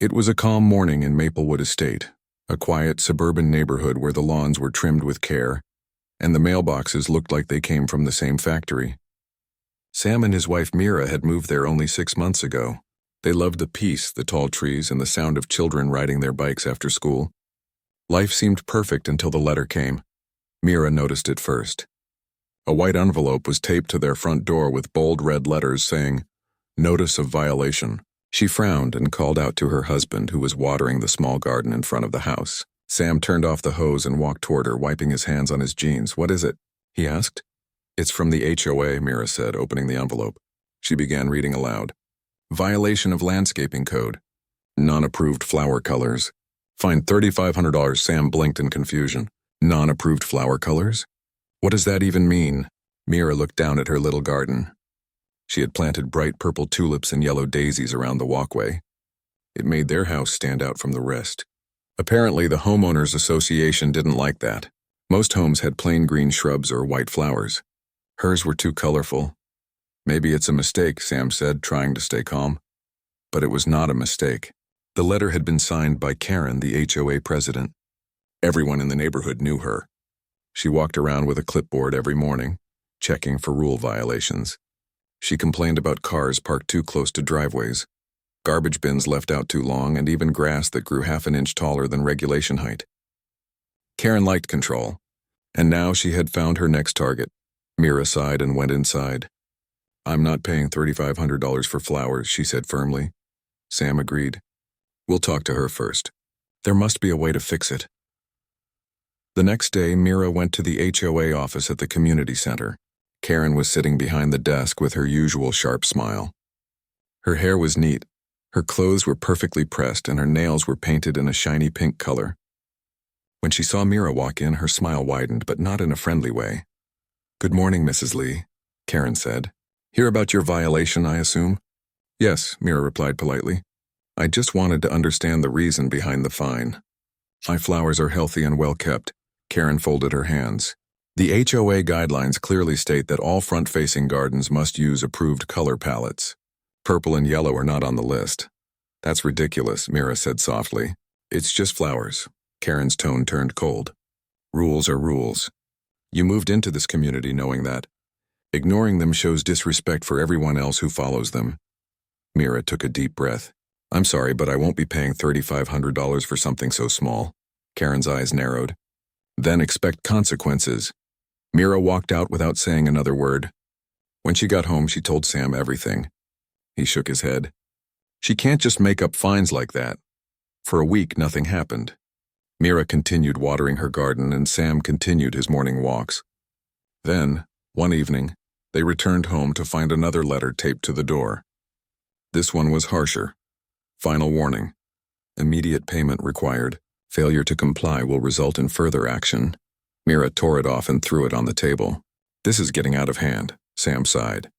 It was a calm morning in Maplewood Estate, a quiet suburban neighborhood where the lawns were trimmed with care, and the mailboxes looked like they came from the same factory. Sam and his wife Mira had moved there only 6 months ago. They loved the peace, the tall trees, and the sound of children riding their bikes after school. Life seemed perfect until the letter came. Mira noticed it first. A white envelope was taped to their front door with bold red letters saying, "Notice of violation." She frowned and called out to her husband, who was watering the small garden in front of the house. Sam turned off the hose and walked toward her, wiping his hands on his jeans. "What is it?" he asked. "It's from the HOA," Mira said, opening the envelope. She began reading aloud. "Violation of landscaping code. Non-approved flower colors. Fine $3,500. Sam blinked in confusion. Non-approved flower colors? What does that even mean? Mira looked down at her little garden. She had planted bright purple tulips and yellow daisies around the walkway. It made their house stand out from the rest. Apparently, the homeowners association didn't like that. Most homes had plain green shrubs or white flowers. Hers were too colorful. "Maybe it's a mistake," Sam said, trying to stay calm. But it was not a mistake. The letter had been signed by Karen, the HOA president. Everyone in the neighborhood knew her. She walked around with a clipboard every morning, checking for rule violations. She complained about cars parked too close to driveways, garbage bins left out too long, and even grass that grew half an inch taller than regulation height. Karen liked control, and now she had found her next target. Mira sighed and went inside. "I'm not paying $3,500 for flowers," she said firmly. Sam agreed. "We'll talk to her first. There must be a way to fix it." The next day, Mira went to the HOA office at the community center. Karen was sitting behind the desk with her usual sharp smile. Her hair was neat, her clothes were perfectly pressed, and her nails were painted in a shiny pink color. When she saw Mira walk in, her smile widened, but not in a friendly way. "Good morning, Mrs. Lee," Karen said. "Hear about your violation, I assume?" "Yes," Mira replied politely. "I just wanted to understand the reason behind the fine." "My flowers are healthy and well kept." Karen folded her hands. "The HOA guidelines clearly state that all front-facing gardens must use approved color palettes. Purple and yellow are not on the list." "That's ridiculous," Mira said softly. "It's just flowers." Karen's tone turned cold. "Rules are rules. You moved into this community knowing that. Ignoring them shows disrespect for everyone else who follows them." Mira took a deep breath. "I'm sorry, but I won't be paying $3,500 for something so small." Karen's eyes narrowed. "Then expect consequences." Mira walked out without saying another word. When she got home, she told Sam everything. He shook his head. "She can't just make up fines like that." For a week, nothing happened. Mira continued watering her garden, and Sam continued his morning walks. Then, one evening, they returned home to find another letter taped to the door. This one was harsher. "Final warning. Immediate payment required. Failure to comply will result in further action." Mira tore it off and threw it on the table. "This is getting out of hand," Sam sighed.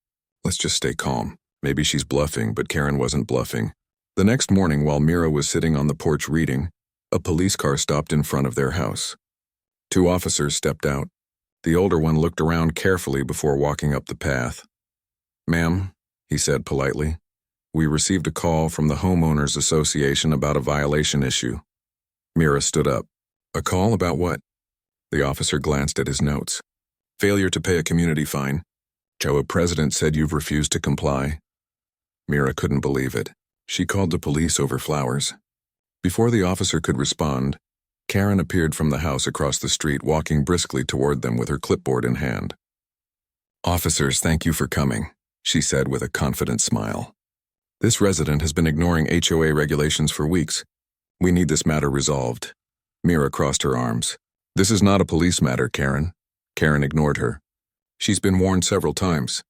"Let's just stay calm. Maybe she's bluffing," but Karen wasn't bluffing. The next morning, while Mira was sitting on the porch reading, a police car stopped in front of their house. 2 officers stepped out. The older one looked around carefully before walking up the path. "Ma'am," he said politely, "we received a call from the Homeowners Association about a violation issue." Mira stood up. "A call about what?" The officer glanced at his notes. "Failure to pay a community fine. HOA president said you've refused to comply." Mira couldn't believe it. She called the police over flowers. Before the officer could respond, Karen appeared from the house across the street, walking briskly toward them with her clipboard in hand. "Officers, thank you for coming," she said with a confident smile. "This resident has been ignoring HOA regulations for weeks. We need this matter resolved." Mira crossed her arms. "This is not a police matter, Karen." Karen ignored her. "She's been warned several times.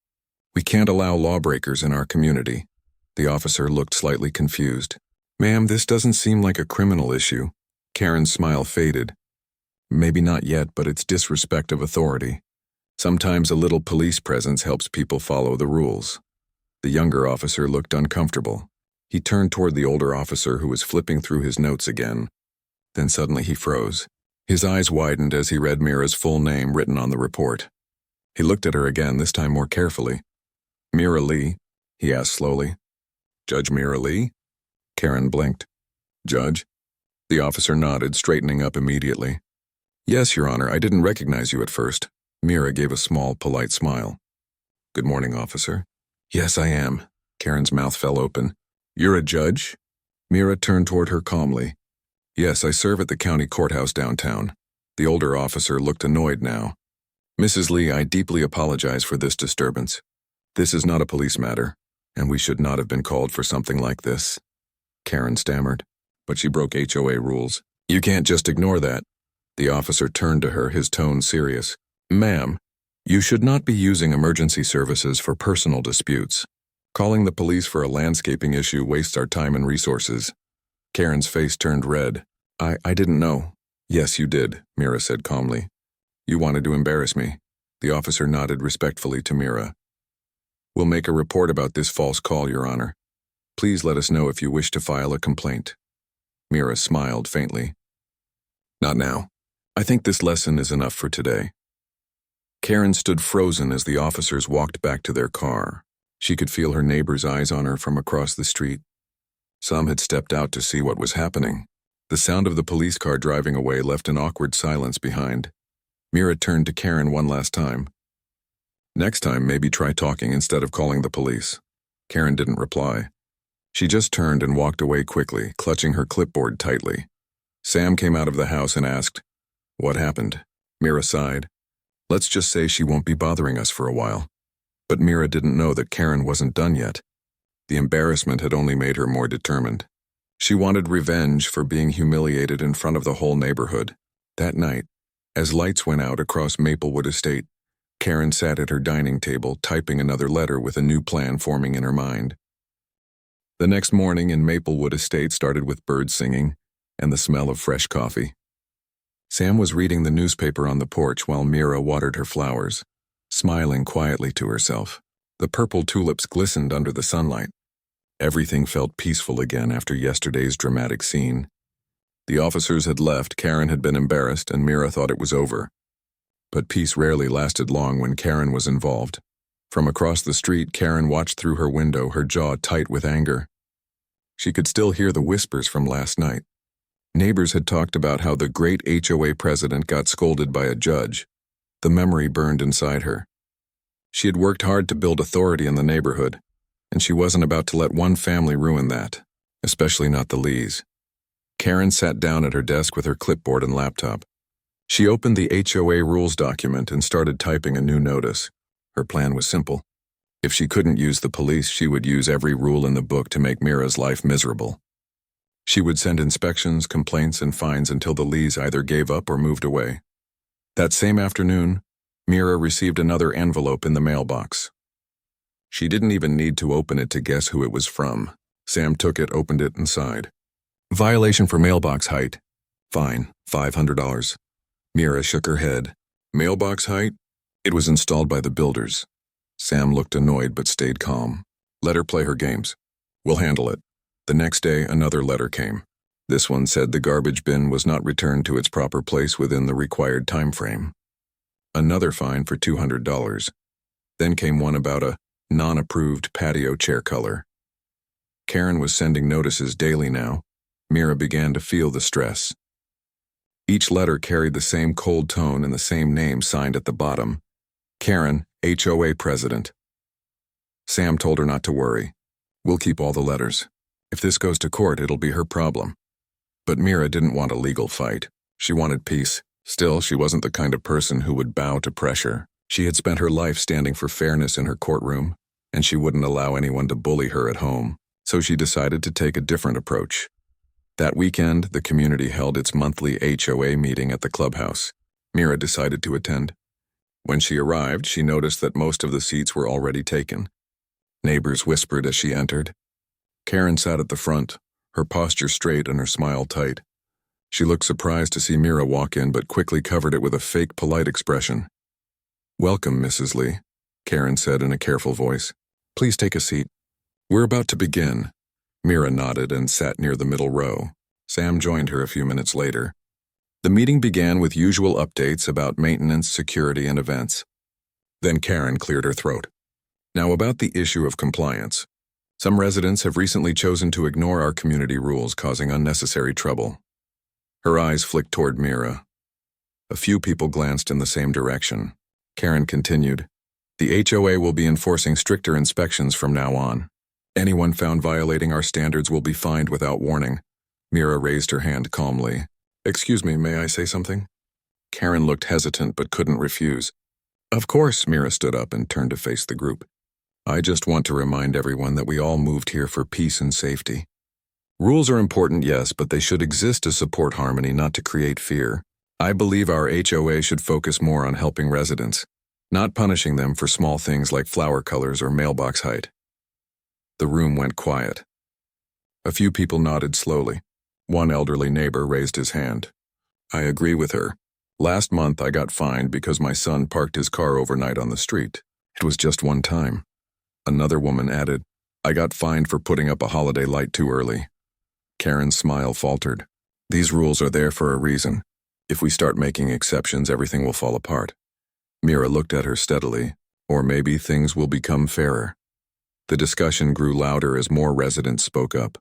We can't allow lawbreakers in our community." The officer looked slightly confused. "Ma'am, this doesn't seem like a criminal issue." Karen's smile faded. "Maybe not yet, but it's disrespect of authority. Sometimes a little police presence helps people follow the rules." The younger officer looked uncomfortable. He turned toward the older officer, who was flipping through his notes again. Then suddenly he froze. His eyes widened as he read Mira's full name written on the report. He looked at her again, this time more carefully. "Mira Lee?" he asked slowly. "Judge Mira Lee?" Karen blinked. Judge? The officer nodded, straightening up immediately. Yes, Your Honor, I didn't recognize you at first. Mira gave a small, polite smile. Good morning, officer. Yes, I am. Karen's mouth fell open. You're a judge? Mira turned toward her calmly. Yes, I serve at the county courthouse downtown. The older officer looked annoyed now. Mrs. Lee, I deeply apologize for this disturbance. This is not a police matter, and we should not have been called for something like this. Karen stammered, but she broke HOA rules. You can't just ignore that. The officer turned to her, his tone serious. Ma'am, you should not be using emergency services for personal disputes. Calling the police for a landscaping issue wastes our time and resources. Karen's face turned red. I didn't know. Yes, you did, Mira said calmly. You wanted to embarrass me. The officer nodded respectfully to Mira. We'll make a report about this false call, Your Honor. Please let us know if you wish to file a complaint. Mira smiled faintly. Not now. I think this lesson is enough for today. Karen stood frozen as the officers walked back to their car. She could feel her neighbor's eyes on her from across the street. Some had stepped out to see what was happening. The sound of the police car driving away left an awkward silence behind. Mira turned to Karen one last time. Next time, maybe try talking instead of calling the police. Karen didn't reply. She just turned and walked away quickly, clutching her clipboard tightly. Sam came out of the house and asked, What happened? Mira sighed. Let's just say she won't be bothering us for a while. But Mira didn't know that Karen wasn't done yet. The embarrassment had only made her more determined. She wanted revenge for being humiliated in front of the whole neighborhood. That night, as lights went out across Maplewood Estate, Karen sat at her dining table, typing another letter with a new plan forming in her mind. The next morning in Maplewood Estate started with birds singing and the smell of fresh coffee. Sam was reading the newspaper on the porch while Mira watered her flowers, smiling quietly to herself. The purple tulips glistened under the sunlight. Everything felt peaceful again after yesterday's dramatic scene. The officers had left, Karen had been embarrassed, and Mira thought it was over. But peace rarely lasted long when Karen was involved. From across the street, Karen watched through her window, her jaw tight with anger. She could still hear the whispers from last night. Neighbors had talked about how the great HOA president got scolded by a judge. The memory burned inside her. She had worked hard to build authority in the neighborhood, and she wasn't about to let one family ruin that, especially not the Lees. Karen sat down at her desk with her clipboard and laptop. She opened the HOA rules document and started typing a new notice. Her plan was simple. If she couldn't use the police, she would use every rule in the book to make Mira's life miserable. She would send inspections, complaints, and fines until the Lees either gave up or moved away. That same afternoon, Mira received another envelope in the mailbox. She didn't even need to open it to guess who it was from. Sam took it, opened it, and sighed. Violation for mailbox height. Fine, $500. Mira shook her head. Mailbox height? It was installed by the builders. Sam looked annoyed but stayed calm. Let her play her games. We'll handle it. The next day, another letter came. This one said the garbage bin was not returned to its proper place within the required time frame. Another fine for $200. Then came one about a non-approved patio chair color. Karen was sending notices daily now. Mira began to feel the stress. Each letter carried the same cold tone and the same name signed at the bottom. Karen, HOA President. Sam told her not to worry. We'll keep all the letters. If this goes to court, it'll be her problem. But Mira didn't want a legal fight. She wanted peace. Still, she wasn't the kind of person who would bow to pressure. She had spent her life standing for fairness in her courtroom, and she wouldn't allow anyone to bully her at home. So she decided to take a different approach. That weekend, the community held its monthly HOA meeting at the clubhouse. Mira decided to attend. When she arrived, she noticed that most of the seats were already taken. Neighbors whispered as she entered. Karen sat at the front, her posture straight and her smile tight. She looked surprised to see Mira walk in, but quickly covered it with a fake polite expression. Welcome, Mrs. Lee, Karen said in a careful voice. Please take a seat. We're about to begin. Mira nodded and sat near the middle row. Sam joined her a few minutes later. The meeting began with usual updates about maintenance, security, and events. Then Karen cleared her throat. Now about the issue of compliance. Some residents have recently chosen to ignore our community rules, causing unnecessary trouble. Her eyes flicked toward Mira. A few people glanced in the same direction. Karen continued, "The HOA will be enforcing stricter inspections from now on. Anyone found violating our standards will be fined without warning." Mira raised her hand calmly. "Excuse me, may I say something?" Karen looked hesitant but couldn't refuse. "Of course," Mira stood up and turned to face the group. "I just want to remind everyone that we all moved here for peace and safety. Rules are important, yes, but they should exist to support harmony, not to create fear. I believe our HOA should focus more on helping residents, not punishing them for small things like flower colors or mailbox height." The room went quiet. A few people nodded slowly. One elderly neighbor raised his hand. "I agree with her. Last month I got fined because my son parked his car overnight on the street. It was just one time." Another woman added, "I got fined for putting up a holiday light too early." Karen's smile faltered. "These rules are there for a reason. If we start making exceptions, everything will fall apart." Mira looked at her steadily. "Or maybe things will become fairer." The discussion grew louder as more residents spoke up.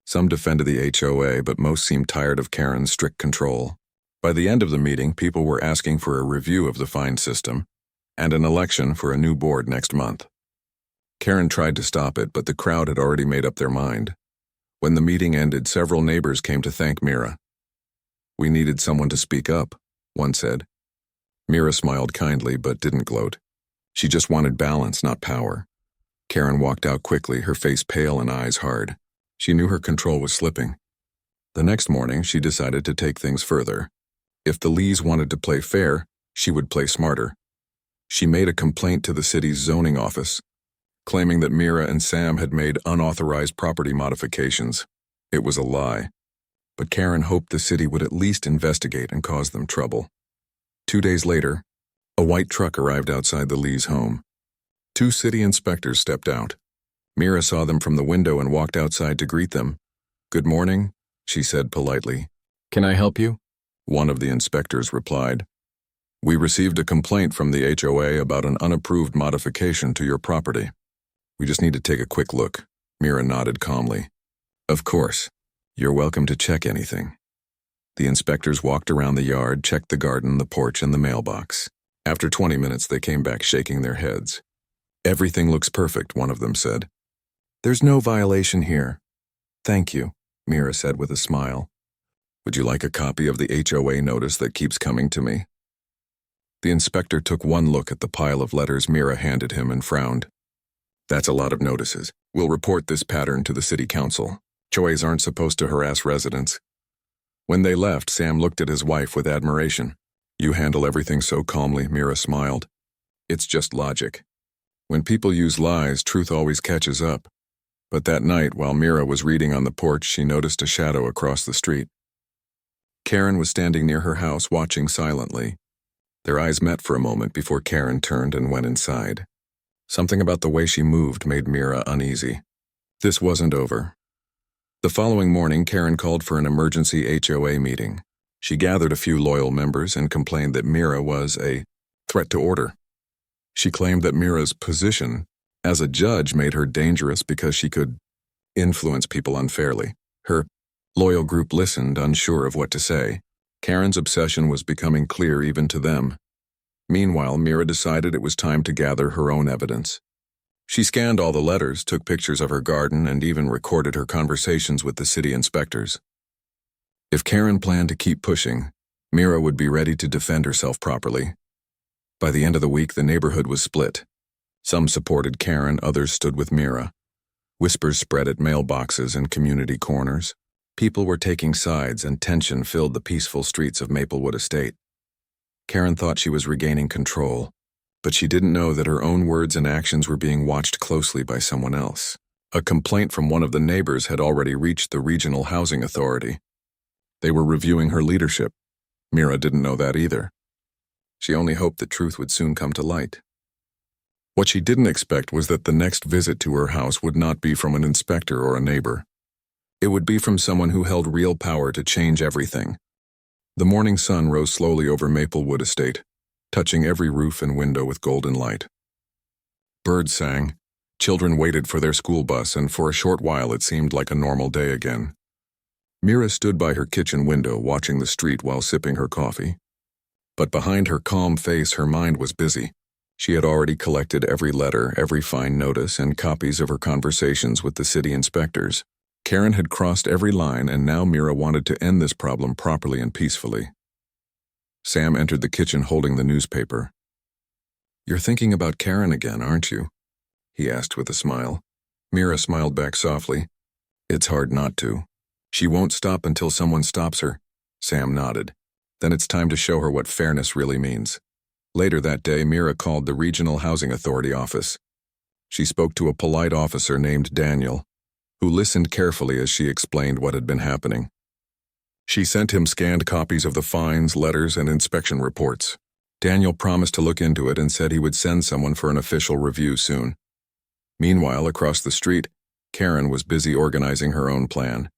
Some defended the HOA, but most seemed tired of Karen's strict control. By the end of the meeting, people were asking for a review of the fine system and an election for a new board next month. Karen tried to stop it, but the crowd had already made up their mind. When the meeting ended, several neighbors came to thank Mira. "We needed someone to speak up," one said. Mira smiled kindly but didn't gloat. She just wanted balance, not power. Karen walked out quickly, her face pale and eyes hard. She knew her control was slipping. The next morning, she decided to take things further. If the Lees wanted to play fair, she would play smarter. She made a complaint to the city's zoning office, claiming that Mira and Sam had made unauthorized property modifications. It was a lie. But Karen hoped the city would at least investigate and cause them trouble. 2 days later, a white truck arrived outside the Lees' home. 2 city inspectors stepped out. Mira saw them from the window and walked outside to greet them. "Good morning," she said politely. "Can I help you?" One of the inspectors replied. "We received a complaint from the HOA about an unapproved modification to your property. We just need to take a quick look." Mira nodded calmly. "Of course. You're welcome to check anything." The inspectors walked around the yard, checked the garden, the porch, and the mailbox. After 20 minutes, they came back shaking their heads. "Everything looks perfect," one of them said. "There's no violation here." "Thank you," Mira said with a smile. "Would you like a copy of the HOA notice that keeps coming to me?" The inspector took one look at the pile of letters Mira handed him and frowned. "That's a lot of notices. We'll report this pattern to the city council. HOAs aren't supposed to harass residents." When they left, Sam looked at his wife with admiration. "You handle everything so calmly," Mira smiled. "It's just logic. When people use lies, truth always catches up." But that night, while Mira was reading on the porch, she noticed a shadow across the street. Karen was standing near her house, watching silently. Their eyes met for a moment before Karen turned and went inside. Something about the way she moved made Mira uneasy. This wasn't over. The following morning, Karen called for an emergency HOA meeting. She gathered a few loyal members and complained that Mira was a threat to order. She claimed that Mira's position as a judge made her dangerous because she could influence people unfairly. Her loyal group listened, unsure of what to say. Karen's obsession was becoming clear even to them. Meanwhile, Mira decided it was time to gather her own evidence. She scanned all the letters, took pictures of her garden, and even recorded her conversations with the city inspectors. If Karen planned to keep pushing, Mira would be ready to defend herself properly. By the end of the week, the neighborhood was split. Some supported Karen, others stood with Mira. Whispers spread at mailboxes and community corners. People were taking sides, and tension filled the peaceful streets of Maplewood Estate. Karen thought she was regaining control, but she didn't know that her own words and actions were being watched closely by someone else. A complaint from one of the neighbors had already reached the Regional Housing Authority. They were reviewing her leadership. Mira didn't know that either. She only hoped the truth would soon come to light. What she didn't expect was that the next visit to her house would not be from an inspector or a neighbor. It would be from someone who held real power to change everything. The morning sun rose slowly over Maplewood Estate, touching every roof and window with golden light. Birds sang, Children waited for their school bus, and for a short while it seemed like a normal day again. Mira stood by her kitchen window watching the street while sipping her coffee. But behind her calm face, her mind was busy. She had already collected every letter, every fine notice, and copies of her conversations with the city inspectors. Karen had crossed every line, and now Mira wanted to end this problem properly and peacefully. Sam entered the kitchen holding the newspaper. "You're thinking about Karen again, aren't you?" he asked with a smile. Mira smiled back softly. "It's hard not to. She won't stop until someone stops her." Sam nodded. "Then it's time to show her what fairness really means." Later that day, Mira called the Regional Housing Authority office. She spoke to a polite officer named Daniel, who listened carefully as she explained what had been happening. She sent him scanned copies of the fines, letters, and inspection reports. Daniel promised to look into it and said he would send someone for an official review soon. Meanwhile, across the street, Karen was busy organizing her own plan.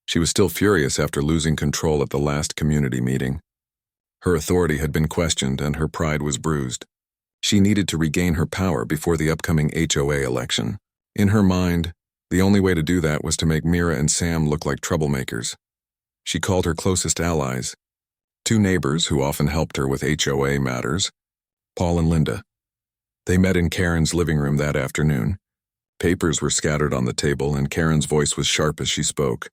She was still furious after losing control at the last community meeting. Her authority had been questioned and her pride was bruised. She needed to regain her power before the upcoming HOA election. In her mind, the only way to do that was to make Mira and Sam look like troublemakers. She called her closest allies, two neighbors who often helped her with HOA matters, Paul and Linda. They met in Karen's living room that afternoon. Papers were scattered on the table and Karen's voice was sharp as she spoke.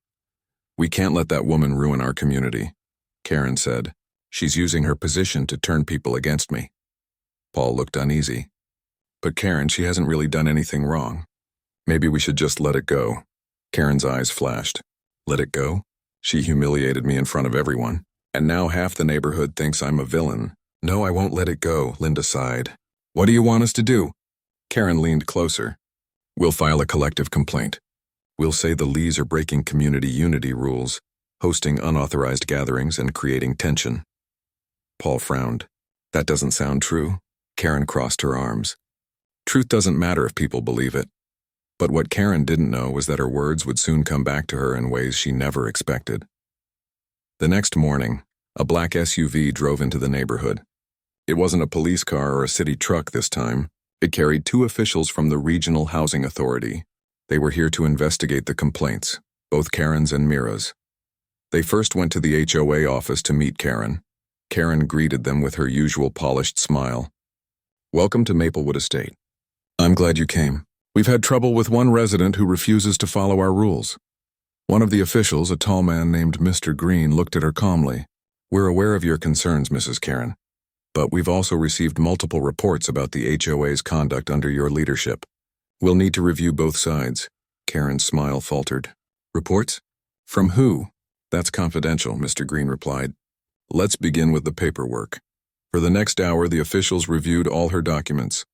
"We can't let that woman ruin our community," Karen said. "She's using her position to turn people against me." Paul looked uneasy. "But Karen, she hasn't really done anything wrong. Maybe we should just let it go." Karen's eyes flashed. "Let it go? She humiliated me in front of everyone, and now half the neighborhood thinks I'm a villain." "No, I won't let it go," Linda sighed. "What do you want us to do?" Karen leaned closer. "We'll file a collective complaint. We'll say the Lees are breaking community unity rules, hosting unauthorized gatherings and creating tension." Paul frowned. "That doesn't sound true." Karen crossed her arms. Truth doesn't matter if people believe it. But what Karen didn't know was that her words would soon come back to her in ways she never expected. The next morning, a black SUV drove into the neighborhood. It wasn't a police car or a city truck this time. It carried two officials from the Regional Housing Authority. They were here to investigate the complaints, both Karen's and Mira's. They first went to the HOA office to meet Karen. Karen greeted them with her usual polished smile. "Welcome to Maplewood Estate. I'm glad you came. We've had trouble with one resident who refuses to follow our rules." One of the officials, a tall man named Mr. Green, looked at her calmly. "We're aware of your concerns, Mrs. Karen, but we've also received multiple reports about the HOA's conduct under your leadership. We'll need to review both sides." Karen's smile faltered. "Reports? From who?" "That's confidential," Mr. Green replied. "Let's begin with the paperwork." For the next hour, the officials reviewed all her documents.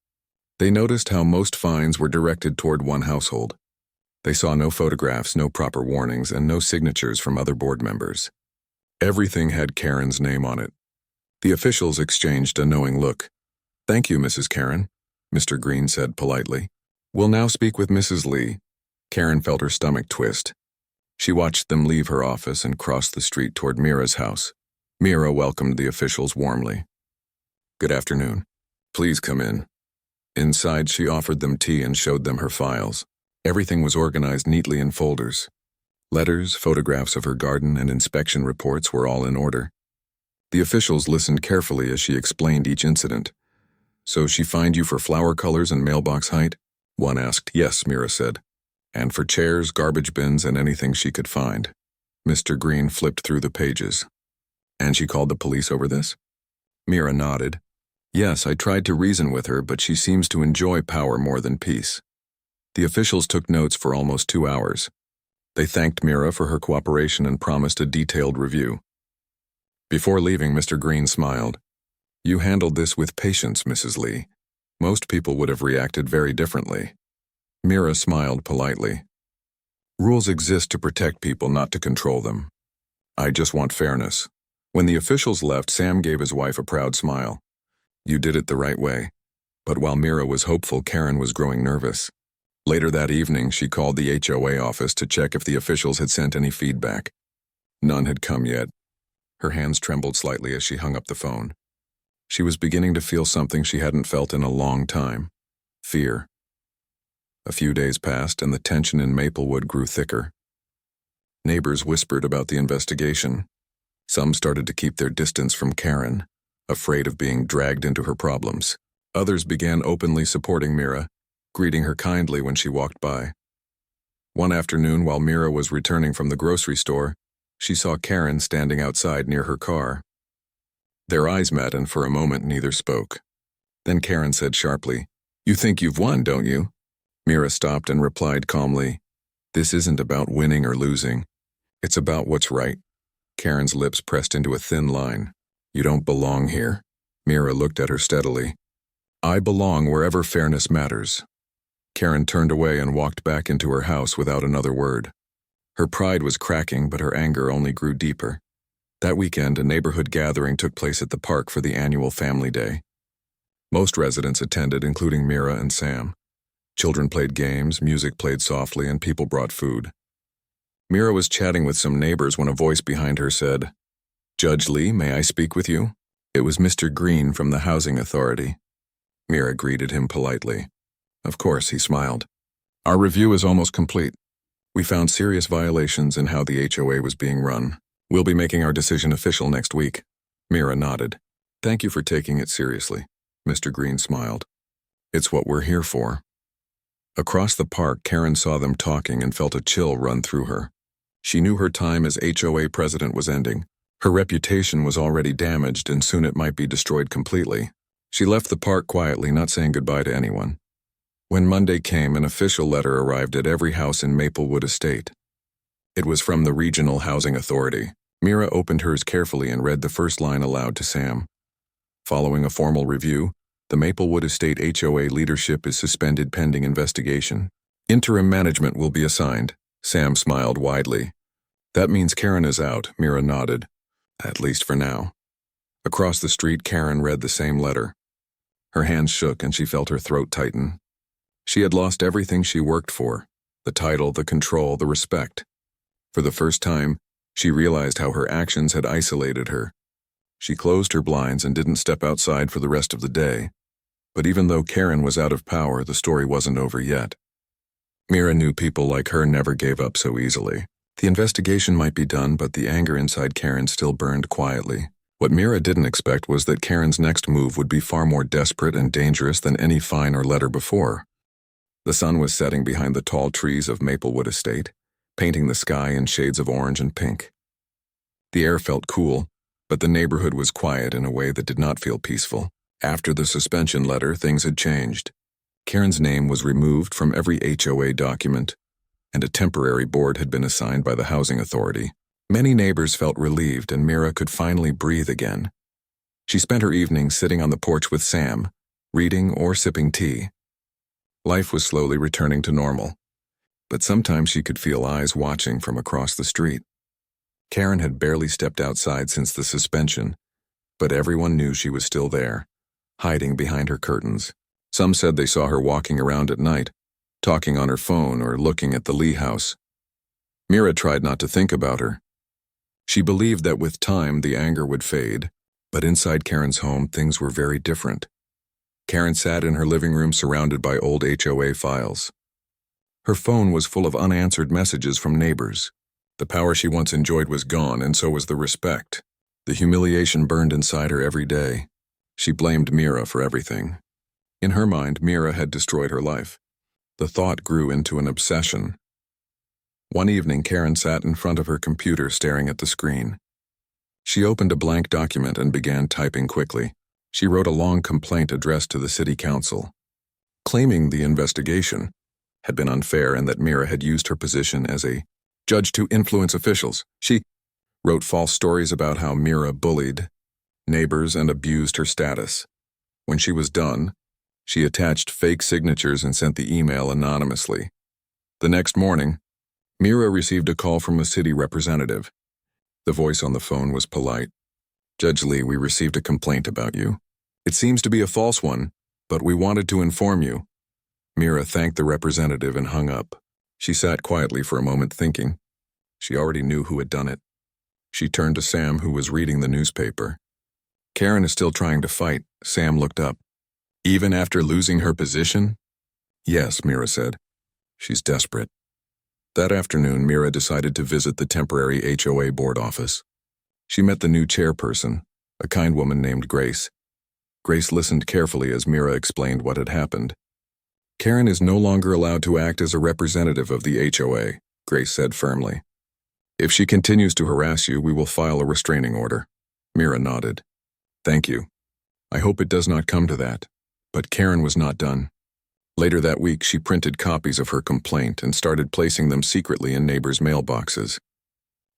They noticed how most fines were directed toward one household. They saw no photographs, no proper warnings, and no signatures from other board members. Everything had Karen's name on it. The officials exchanged a knowing look. "Thank you, Mrs. Karen," Mr. Green said politely. "We'll now speak with Mrs. Lee." Karen felt her stomach twist. She watched them leave her office and cross the street toward Mira's house. Mira welcomed the officials warmly. "Good afternoon. Please come in." Inside, she offered them tea and showed them her files. Everything was organized neatly in folders. Letters, photographs of her garden, and inspection reports were all in order. The officials listened carefully as she explained each incident. "So she fined you for flower colors and mailbox height?" One asked. "Yes," Mira said. "And for chairs, garbage bins, and anything she could find." Mr. Green flipped through the pages. "And she called the police over this?" Mira nodded. "Yes, I tried to reason with her, but she seems to enjoy power more than peace." The officials took notes for almost 2 hours. They thanked Mira for her cooperation and promised a detailed review. Before leaving, Mr. Green smiled. "You handled this with patience, Mrs. Lee. Most people would have reacted very differently." Mira smiled politely. "Rules exist to protect people, not to control them. I just want fairness." When the officials left, Sam gave his wife a proud smile. "You did it the right way." But while Mira was hopeful, Karen was growing nervous. Later that evening, she called the HOA office to check if the officials had sent any feedback. None had come yet. Her hands trembled slightly as she hung up the phone. She was beginning to feel something she hadn't felt in a long time: fear. A few days passed and the tension in Maplewood grew thicker. Neighbors whispered about the investigation. Some started to keep their distance from Karen, afraid of being dragged into her problems. Others began openly supporting Mira, greeting her kindly when she walked by. One afternoon, while Mira was returning from the grocery store, she saw Karen standing outside near her car. Their eyes met, and for a moment neither spoke. Then Karen said sharply, "You think you've won, don't you?" Mira stopped and replied calmly, "This isn't about winning or losing. It's about what's right." Karen's lips pressed into a thin line. "You don't belong here." Mira looked at her steadily. "I belong wherever fairness matters." Karen turned away and walked back into her house without another word. Her pride was cracking, but her anger only grew deeper. That weekend, a neighborhood gathering took place at the park for the annual Family Day. Most residents attended, including Mira and Sam. Children played games, music played softly, and people brought food. Mira was chatting with some neighbors when a voice behind her said, "Judge Lee, may I speak with you?" It was Mr. Green from the Housing Authority. Mira greeted him politely. "Of course," he smiled. "Our review is almost complete. We found serious violations in how the HOA was being run. We'll be making our decision official next week." Mira nodded. "Thank you for taking it seriously." Mr. Green smiled. "It's what we're here for." Across the park, Karen saw them talking and felt a chill run through her. She knew her time as HOA president was ending. Her reputation was already damaged, and soon it might be destroyed completely. She left the park quietly, not saying goodbye to anyone. When Monday came, an official letter arrived at every house in Maplewood Estate. It was from the Regional Housing Authority. Mira opened hers carefully and read the first line aloud to Sam. Following a formal review, the Maplewood Estate HOA leadership is suspended pending investigation. Interim management will be assigned. Sam smiled widely. "That means Karen is out," Mira nodded. "At least for now." Across the street, Karen read the same letter. Her hands shook and she felt her throat tighten. She had lost everything she worked for: the title, the control, the respect. For the first time, she realized how her actions had isolated her. She closed her blinds and didn't step outside for the rest of the day. But even though Karen was out of power, the story wasn't over yet. Mira knew people like her never gave up so easily. The investigation might be done, but the anger inside Karen still burned quietly. What Mira didn't expect was that Karen's next move would be far more desperate and dangerous than any fine or letter before. The sun was setting behind the tall trees of Maplewood Estate, painting the sky in shades of orange and pink. The air felt cool, but the neighborhood was quiet in a way that did not feel peaceful. After the suspension letter, things had changed. Karen's name was removed from every HOA document, and a temporary board had been assigned by the Housing Authority. Many neighbors felt relieved, and Mira could finally breathe again. She spent her evenings sitting on the porch with Sam, reading or sipping tea. Life was slowly returning to normal, but sometimes she could feel eyes watching from across the street. Karen had barely stepped outside since the suspension, but everyone knew she was still there, hiding behind her curtains. Some said they saw her walking around at night, talking on her phone or looking at the Lee house. Mira tried not to think about her. She believed that with time the anger would fade, but inside Karen's home things were very different. Karen sat in her living room surrounded by old HOA files. Her phone was full of unanswered messages from neighbors. The power she once enjoyed was gone, and so was the respect. The humiliation burned inside her every day. She blamed Mira for everything. In her mind, Mira had destroyed her life. The thought grew into an obsession. One evening, Karen sat in front of her computer staring at the screen. She opened a blank document and began typing quickly. She wrote a long complaint addressed to the city council, claiming the investigation had been unfair and that Mira had used her position as a judge to influence officials. She wrote false stories about how Mira bullied neighbors and abused her status. When she was done, she attached fake signatures and sent the email anonymously. The next morning, Mira received a call from a city representative. The voice on the phone was polite. "Judge Lee, we received a complaint about you. It seems to be a false one, but we wanted to inform you." Mira thanked the representative and hung up. She sat quietly for a moment thinking. She already knew who had done it. She turned to Sam, who was reading the newspaper. "Karen is still trying to fight." Sam looked up. "Even after losing her position?" "Yes," Mira said. She's desperate. That afternoon, Mira decided to visit the temporary HOA board office. She met the new chairperson, a kind woman named Grace. Grace listened carefully as Mira explained what had happened. Karen is no longer allowed to act as a representative of the HOA, Grace said firmly. If she continues to harass you, we will file a restraining order. Mira nodded. Thank you. I hope it does not come to that. But Karen was not done. Later that week, she printed copies of her complaint and started placing them secretly in neighbors' mailboxes.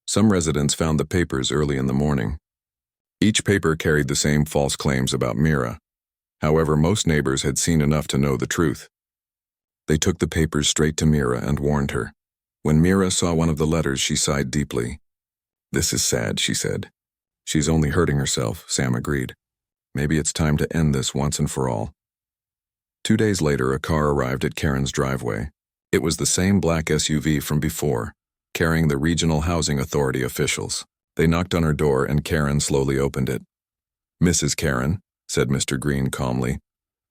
Some residents found the papers early in the morning. Each paper carried the same false claims about Mira. However, most neighbors had seen enough to know the truth. They took the papers straight to Mira and warned her. When Mira saw one of the letters, she sighed deeply. This is sad, she said. She's only hurting herself, Sam agreed. Maybe it's time to end this once and for all. 2 days later, a car arrived at Karen's driveway. It was the same black SUV from before, carrying the Regional Housing Authority officials. They knocked on her door and Karen slowly opened it. Mrs. Karen, said Mr. Green calmly,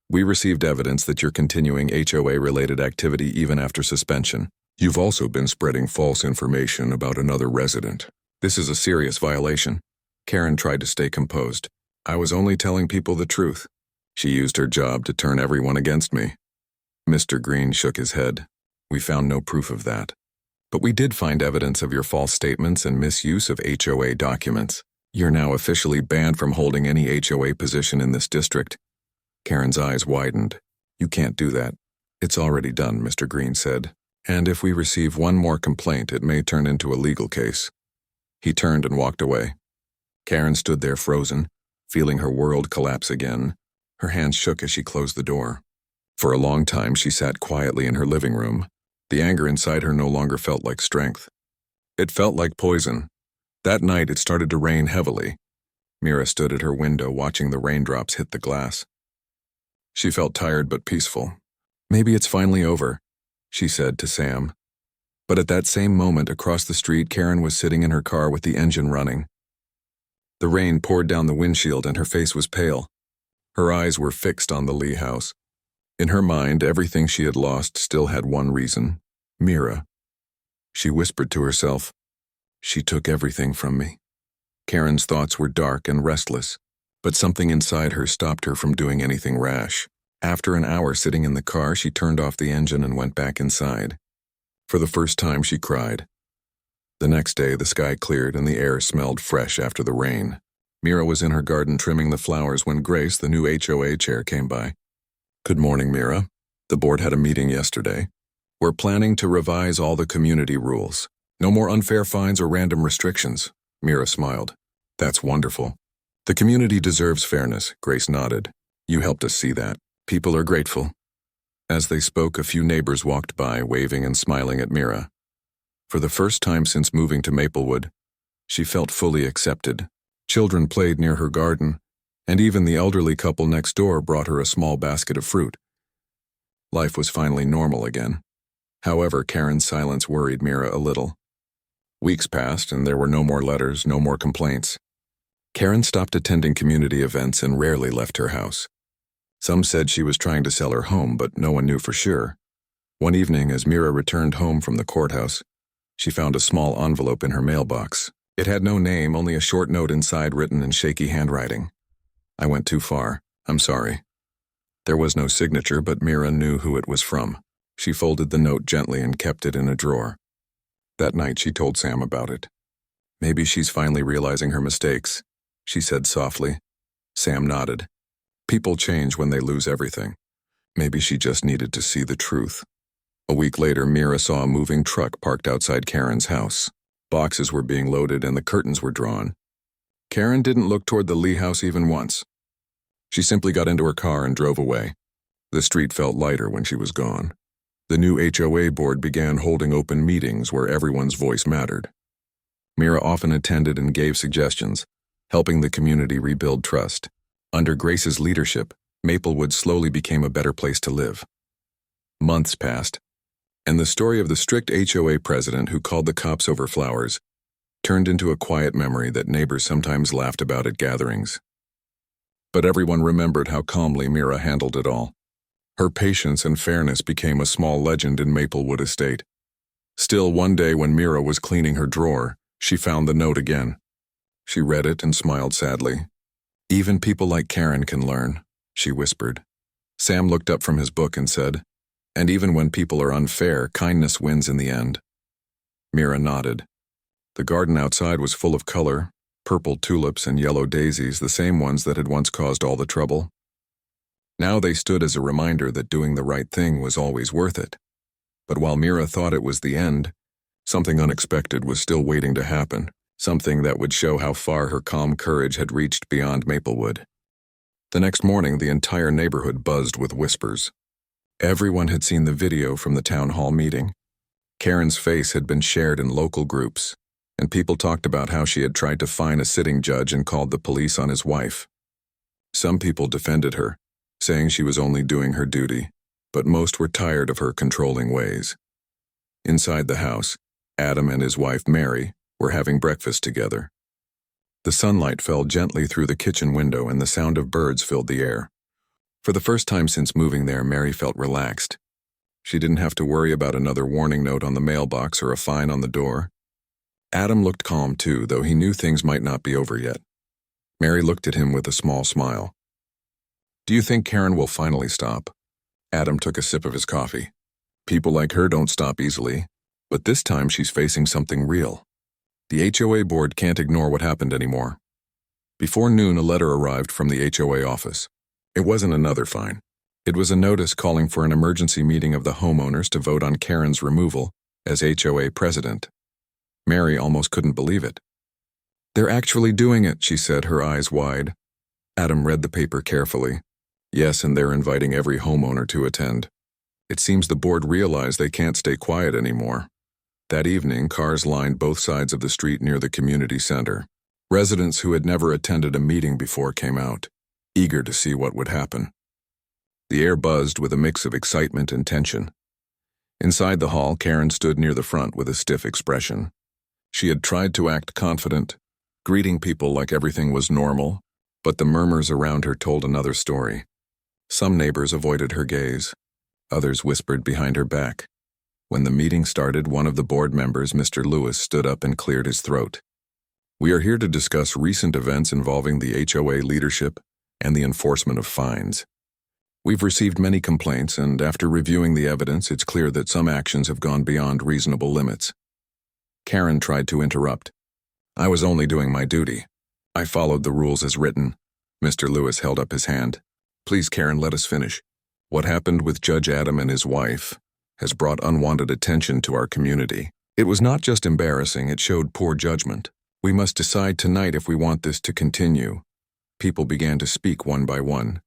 we received evidence that you're continuing HOA-related activity even after suspension. You've also been spreading false information about another resident. This is a serious violation. Karen tried to stay composed. I was only telling people the truth. She used her job to turn everyone against me. Mr. Green shook his head. We found no proof of that. But we did find evidence of your false statements and misuse of HOA documents. You're now officially banned from holding any HOA position in this district. Karen's eyes widened. You can't do that. It's already done, Mr. Green said. And if we receive one more complaint, it may turn into a legal case. He turned and walked away. Karen stood there frozen, feeling her world collapse again. Her hands shook as she closed the door. For a long time, she sat quietly in her living room. The anger inside her no longer felt like strength. It felt like poison. That night, it started to rain heavily. Mira stood at her window watching the raindrops hit the glass. She felt tired but peaceful. Maybe it's finally over, she said to Sam. But at that same moment, across the street, Karen was sitting in her car with the engine running. The rain poured down the windshield and her face was pale. Her eyes were fixed on the Lee house. In her mind, everything she had lost still had one reason: Mira. She whispered to herself, she took everything from me. Karen's thoughts were dark and restless, but something inside her stopped her from doing anything rash. After an hour sitting in the car, she turned off the engine and went back inside. For the first time, she cried. The next day, the sky cleared and the air smelled fresh after the rain. Mira was in her garden trimming the flowers when Grace, the new HOA chair, came by. Good morning, Mira. The board had a meeting yesterday. We're planning to revise all the community rules. No more unfair fines or random restrictions. Mira smiled. That's wonderful. The community deserves fairness, Grace nodded. You helped us see that. People are grateful. As they spoke, a few neighbors walked by, waving and smiling at Mira. For the first time since moving to Maplewood, she felt fully accepted. Children played near her garden, and even the elderly couple next door brought her a small basket of fruit. Life was finally normal again. However, Karen's silence worried Mira a little. Weeks passed, and there were no more letters, no more complaints. Karen stopped attending community events and rarely left her house. Some said she was trying to sell her home, but no one knew for sure. One evening, as Mira returned home from the courthouse, she found a small envelope in her mailbox. It had no name, only a short note inside written in shaky handwriting. I went too far. I'm sorry. There was no signature, but Mira knew who it was from. She folded the note gently and kept it in a drawer. That night, she told Sam about it. Maybe she's finally realizing her mistakes, she said softly. Sam nodded. People change when they lose everything. Maybe she just needed to see the truth. A week later, Mira saw a moving truck parked outside Karen's house. Boxes were being loaded and the curtains were drawn. Karen didn't look toward the Lee house even once. She simply got into her car and drove away. The street felt lighter when she was gone. The new HOA board began holding open meetings where everyone's voice mattered. Mira often attended and gave suggestions, helping the community rebuild trust. Under Grace's leadership, Maplewood slowly became a better place to live. Months passed, and the story of the strict HOA president who called the cops over flowers turned into a quiet memory that neighbors sometimes laughed about at gatherings. But everyone remembered how calmly Mira handled it all. Her patience and fairness became a small legend in Maplewood Estate. Still, one day when Mira was cleaning her drawer, she found the note again. She read it and smiled sadly. "Even people like Karen can learn," she whispered. Sam looked up from his book and said, "And even when people are unfair, kindness wins in the end." Mira nodded. The garden outside was full of color, purple tulips and yellow daisies, the same ones that had once caused all the trouble. Now they stood as a reminder that doing the right thing was always worth it. But while Mira thought it was the end, something unexpected was still waiting to happen, something that would show how far her calm courage had reached beyond Maplewood. The next morning, the entire neighborhood buzzed with whispers. Everyone had seen the video from the town hall meeting. Karen's face had been shared in local groups, and people talked about how she had tried to fine a sitting judge and called the police on his wife. Some people defended her, saying she was only doing her duty, but most were tired of her controlling ways. Inside the house, Adam and his wife Mary were having breakfast together. The sunlight fell gently through the kitchen window and the sound of birds filled the air. For the first time since moving there, Mary felt relaxed. She didn't have to worry about another warning note on the mailbox or a fine on the door. Adam looked calm too, though he knew things might not be over yet. Mary looked at him with a small smile. "Do you think Karen will finally stop?" Adam took a sip of his coffee. "People like her don't stop easily, but this time she's facing something real. The HOA board can't ignore what happened anymore." Before noon, a letter arrived from the HOA office. It wasn't another fine. It was a notice calling for an emergency meeting of the homeowners to vote on Karen's removal as HOA president. Mary almost couldn't believe it. "They're actually doing it," she said, her eyes wide. Adam read the paper carefully. Yes, and they're inviting every homeowner to attend. It seems the board realized they can't stay quiet anymore. That evening, cars lined both sides of the street near the community center. Residents who had never attended a meeting before came out, eager to see what would happen. The air buzzed with a mix of excitement and tension. Inside the hall, Karen stood near the front with a stiff expression. She had tried to act confident, greeting people like everything was normal, but the murmurs around her told another story. Some neighbors avoided her gaze. Others whispered behind her back. When the meeting started, one of the board members, Mr. Lewis, stood up and cleared his throat. "We are here to discuss recent events involving the HOA leadership and the enforcement of fines. We've received many complaints, and after reviewing the evidence, it's clear that some actions have gone beyond reasonable limits." Karen tried to interrupt. "I was only doing my duty. I followed the rules as written." Mr. Lewis held up his hand. "Please, Karen, let us finish. What happened with Judge Adam and his wife has brought unwanted attention to our community. It was not just embarrassing, it showed poor judgment. We must decide tonight if we want this to continue." People began to speak one by one.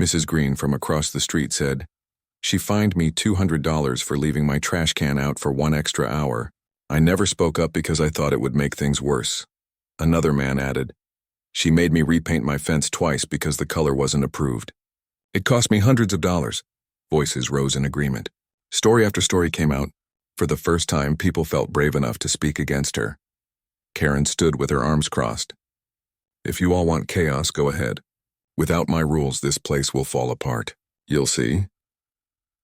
Mrs. Green from across the street said, "She fined me $200 for leaving my trash can out for 1 extra hour. I never spoke up because I thought it would make things worse." Another man added, "She made me repaint my fence twice because the color wasn't approved. It cost me hundreds of dollars." Voices rose in agreement. Story after story came out. For the first time, people felt brave enough to speak against her. Karen stood with her arms crossed. "If you all want chaos, go ahead. Without my rules, this place will fall apart. You'll see."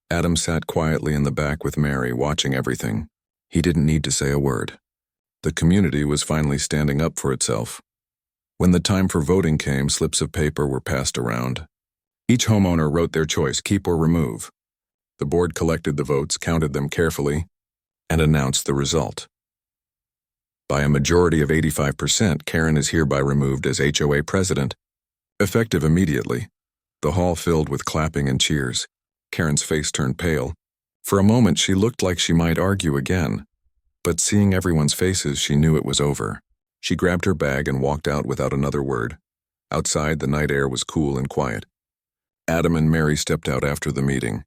Adam sat quietly in the back with Mary, watching everything. He didn't need to say a word. The community was finally standing up for itself. When the time for voting came, slips of paper were passed around. Each homeowner wrote their choice, keep or remove. The board collected the votes, counted them carefully, and announced the result. By a majority of 85%, Karen is hereby removed as HOA president, effective immediately. The hall filled with clapping and cheers. Karen's face turned pale. For a moment, she looked like she might argue again, but seeing everyone's faces, she knew it was over. She grabbed her bag and walked out without another word. Outside, the night air was cool and quiet. Adam and Mary stepped out after the meeting.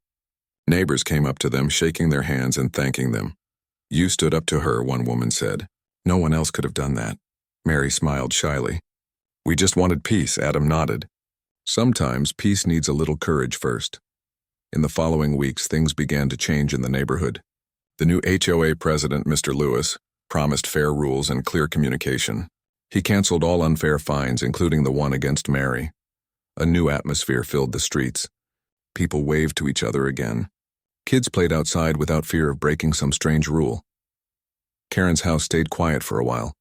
Neighbors came up to them, shaking their hands and thanking them. "You stood up to her," one woman said. "No one else could have done that." Mary smiled shyly. "We just wanted peace," Adam nodded. Sometimes peace needs a little courage first. In the following weeks, things began to change in the neighborhood. The new HOA president, Mr. Lewis, promised fair rules and clear communication. He canceled all unfair fines, including the one against Mary. A new atmosphere filled the streets. People waved to each other again. Kids played outside without fear of breaking some strange rule. Karen's house stayed quiet for a while.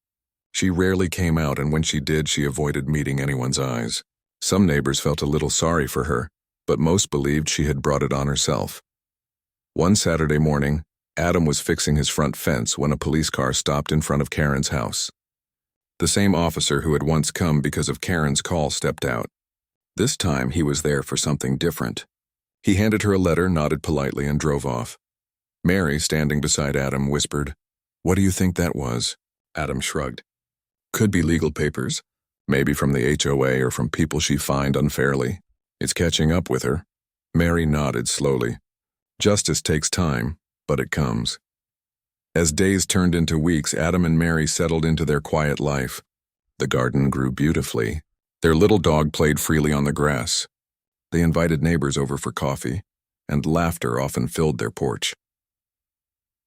She rarely came out, and when she did, she avoided meeting anyone's eyes. Some neighbors felt a little sorry for her, but most believed she had brought it on herself. One Saturday morning, Adam was fixing his front fence when a police car stopped in front of Karen's house. The same officer who had once come because of Karen's call stepped out. This time, he was there for something different. He handed her a letter, nodded politely, and drove off. Mary, standing beside Adam, whispered, "What do you think that was?" Adam shrugged. "Could be legal papers. Maybe from the HOA or from people she fined unfairly. It's catching up with her." Mary nodded slowly. Justice takes time, but it comes. As days turned into weeks, Adam and Mary settled into their quiet life. The garden grew beautifully. Their little dog played freely on the grass. They invited neighbors over for coffee, and laughter often filled their porch.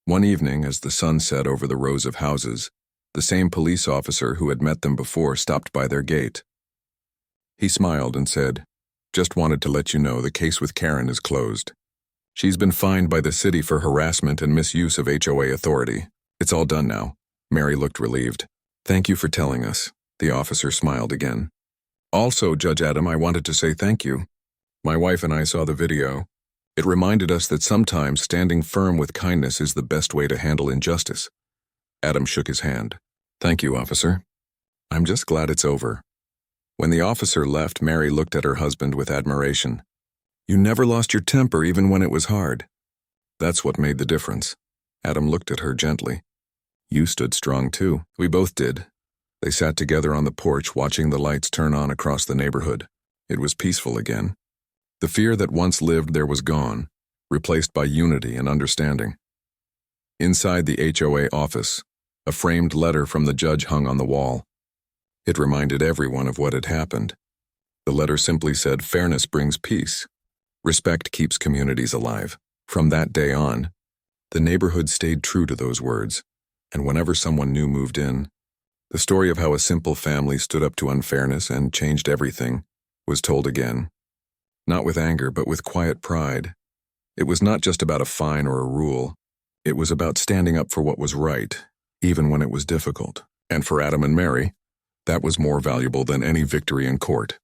One evening, as the sun set over the rows of houses, the same police officer who had met them before stopped by their gate. He smiled and said, "Just wanted to let you know the case with Karen is closed. She's been fined by the city for harassment and misuse of HOA authority. It's all done now." Mary looked relieved. "Thank you for telling us." The officer smiled again. "Also, Judge Adam, I wanted to say thank you. My wife and I saw the video. It reminded us that sometimes standing firm with kindness is the best way to handle injustice." Adam shook his hand. "Thank you, officer. I'm just glad it's over." When the officer left, Mary looked at her husband with admiration. "You never lost your temper even when it was hard." "That's what made the difference." Adam looked at her gently. "You stood strong too." "We both did." They sat together on the porch, watching the lights turn on across the neighborhood. It was peaceful again. The fear that once lived there was gone, replaced by unity and understanding. Inside the HOA office, a framed letter from the judge hung on the wall. It reminded everyone of what had happened. The letter simply said, "Fairness brings peace. Respect keeps communities alive." From that day on, the neighborhood stayed true to those words, and whenever someone new moved in, the story of how a simple family stood up to unfairness and changed everything was told again. Not with anger, but with quiet pride. It was not just about a fine or a rule. It was about standing up for what was right, even when it was difficult. And for Adam and Mary, that was more valuable than any victory in court.